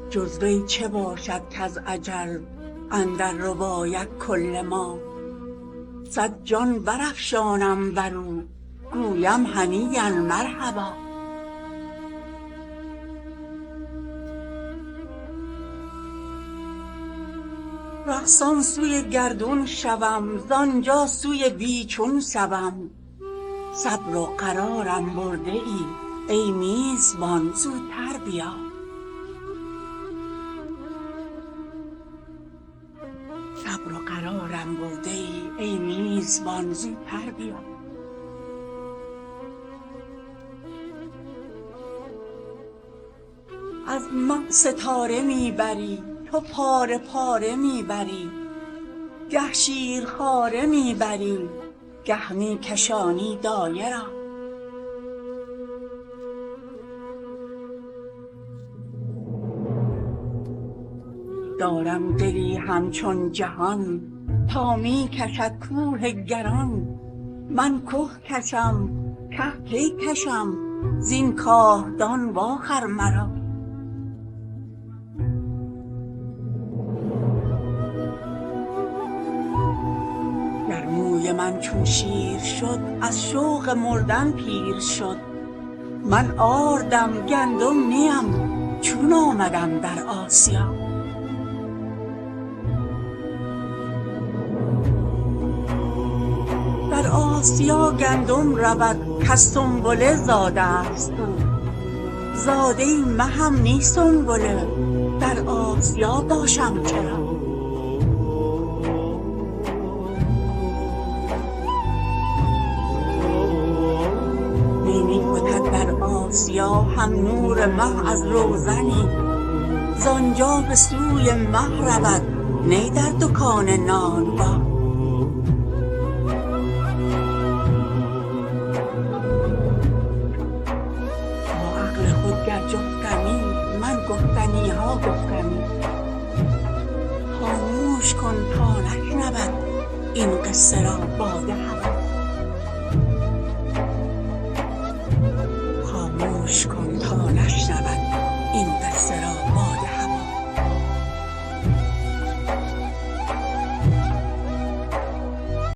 جز وی چه باشد کز اجل اندر رباید کل ما. صد جان برافشانم بر او گویم هنییا مرحبا. رقصان سوی گردون شوم زآنجا سوی بی چون شوم. صبر و قرارم برده ای ای میزبان زوتر بیا. صبر و قرارم برده ای میزبان زوتر بیا. از مه ستاره می بری تو پاره پاره می بری. گه شیرخواره می بری گه می کشانی دایه را. دارم دلی همچون جهان تا می کشد کوه گران. من که کشم که کی کشم زین کاهدان واخر مرا. گر موی من چون شیر شد از شوق مردن پیر شد. من آردم گندم نیم چون آمدم در آسیا. در آسیا گندم رود کز سنبله زاده است او. زاده مهم نی سنبله در آسیا باشم چرا. نی فتد در آسیا هم نور مه از روزنی. زآنجا به سوی مه رود نی در دکان نانبا. گر جفتمی من گفتنی ها گفتمی. خاموش کن تا نشنود این قصه را باد هوا. خاموش کن تا نشنود این قصه را باد